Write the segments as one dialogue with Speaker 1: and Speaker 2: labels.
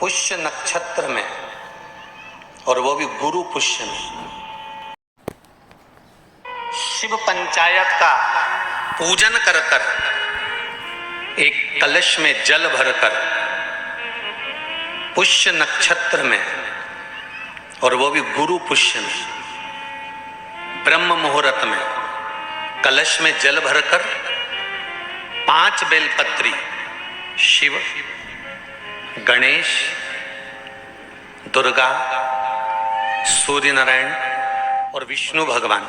Speaker 1: पुष्य नक्षत्र में, और वो भी गुरु पुष्य में, शिव पंचायत का पूजन कर कर एक कलश में जल भरकर पुष्य नक्षत्र में, और वो भी गुरु पुष्य में, ब्रह्म मुहूर्त में कलश में जल भरकर 5 बेलपत्री शिव, गणेश, दुर्गा, सूर्य नारायण और विष्णु भगवान,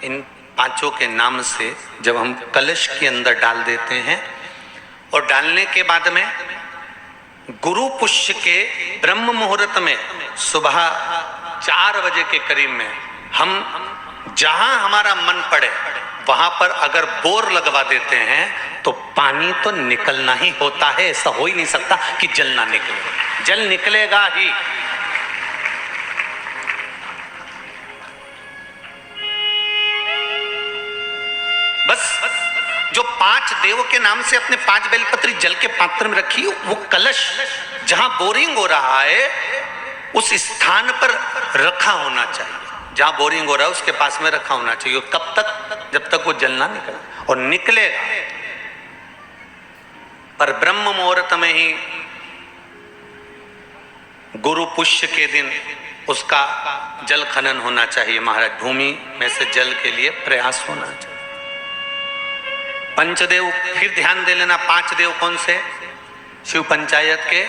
Speaker 1: इन 5 के नाम से जब हम कलश के अंदर डाल देते हैं, और डालने के बाद में गुरु पुष्य के ब्रह्म मुहूर्त में सुबह 4 बजे के करीब में हम जहां हमारा मन पड़े वहां पर अगर बोर लगवा देते हैं तो पानी तो निकलना ही होता है। ऐसा हो ही नहीं सकता कि जल ना निकले, जल निकलेगा ही। बस जो 5 देव के नाम से अपने 5 बेलपत्री जल के पात्र में रखी, वो कलश जहां बोरिंग हो रहा है उस स्थान पर रखा होना चाहिए। जहां बोरिंग हो रहा है उसके पास में रखा होना चाहिए। कब तक? जब तक वो जल ना निकले, और निकलेगा पर ब्रह्म मुहूर्त में ही, गुरु पुष्य के दिन उसका जल खनन होना चाहिए। महाराज, भूमि में से जल के लिए प्रयास होना चाहिए। पंचदेव फिर ध्यान दे लेना। 5 देव कौन से? शिव पंचायत के,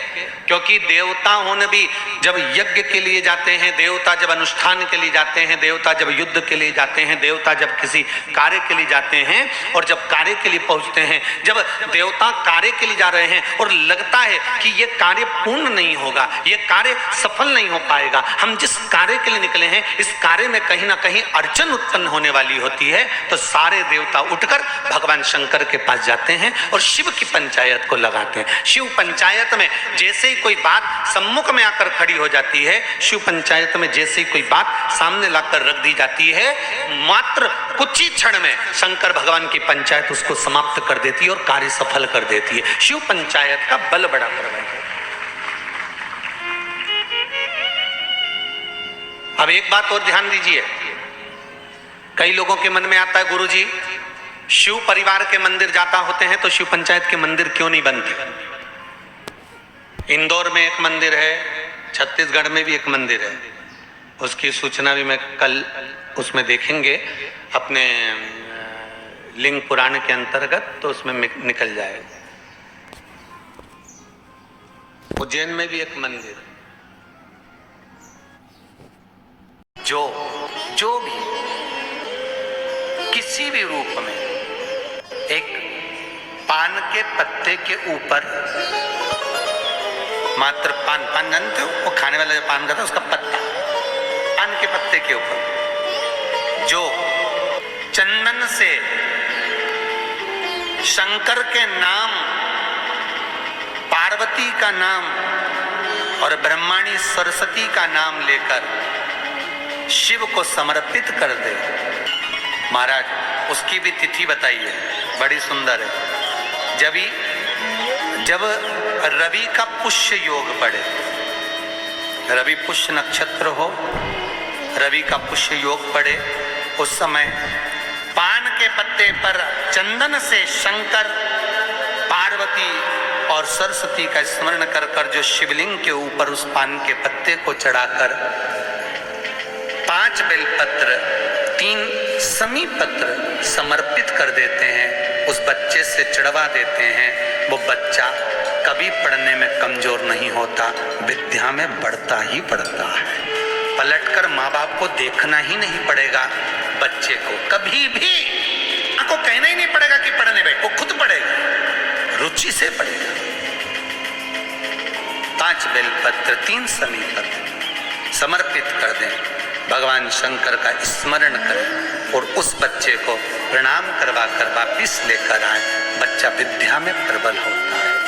Speaker 1: क्योंकि देवता होने भी जब यज्ञ के लिए जाते हैं, देवता जब अनुष्ठान के लिए जाते हैं, देवता जब युद्ध के लिए जाते हैं, देवता जब किसी कार्य के लिए जाते हैं, और जब कार्य के लिए पहुंचते हैं, जब देवता कार्य के लिए जा रहे हैं और लगता है कि ये कार्य पूर्ण नहीं होगा, ये कार्य सफल नहीं हो पाएगा, हम जिस कार्य के लिए निकले हैं इस कार्य में कहीं ना कहीं अड़चन उत्पन्न होने वाली होती है, तो सारे देवता उठकर भगवान शंकर के पास जाते हैं और शिव की पंचायत को लगाते हैं। शिव पंचायत में जैसे ही कोई बात सम्मुख में आकर खड़ी हो जाती है, शिव पंचायत में जैसे ही कोई बात सामने लाकर रख दी जाती है, मात्र कुछ ही क्षण में शंकर भगवान की पंचायत उसको समाप्त कर देती है और कार्य सफल कर देती है। शिव पंचायत का बल बड़ा प्रबल है। अब एक बात और ध्यान दीजिए, कई लोगों के मन में आता है, गुरुजी शिव परिवार के मंदिर जाता होते हैं तो शिव पंचायत के मंदिर क्यों नहीं बनते? इंदौर में एक मंदिर है, छत्तीसगढ़ में भी एक मंदिर है, उसकी सूचना भी मैं कल उसमें देखेंगे अपने लिंग पुराण के अंतर्गत, तो उसमें निकल जाएगा। उज्जैन में भी एक मंदिर, जो भी किसी भी रूप में एक पान के पत्ते के ऊपर, मात्र पान जानते हो, वो खाने वाला जो पान खाता है उसका पत्ता, पान के पत्ते के ऊपर जो चंदन से शंकर के नाम, पार्वती का नाम और ब्रह्माणी सरस्वती का नाम लेकर शिव को समर्पित कर दे, महाराज उसकी भी तिथि बताइए, बड़ी सुंदर है। जब रवि का पुष्य योग पड़े, रवि पुष्य नक्षत्र हो, रवि का पुष्य योग पड़े, उस समय पान के पत्ते पर चंदन से शंकर, पार्वती और सरस्वती का स्मरण कर कर जो शिवलिंग के ऊपर उस पान के पत्ते को चढ़ाकर 5 बेलपत्र, 3 समी पत्र समर्पित कर देते हैं, उस बच्चे से चढ़वा देते हैं, वो बच्चा कभी पढ़ने में कमजोर नहीं होता, विद्या में बढ़ता ही बढ़ता है। पलटकर माँ बाप को देखना ही नहीं पड़ेगा, बच्चे को कभी भी आपको कहना ही नहीं पड़ेगा कि पढ़ने बैठ, वो खुद पढ़ेगा, रुचि से पढ़ेगा। 5 बेलपत्र, 3 समी पत्र समर्पित कर दें, भगवान शंकर का स्मरण करें और उस बच्चे को प्रणाम करवा कर वापिस लेकर आए, बच्चा विद्या में प्रबल होता है।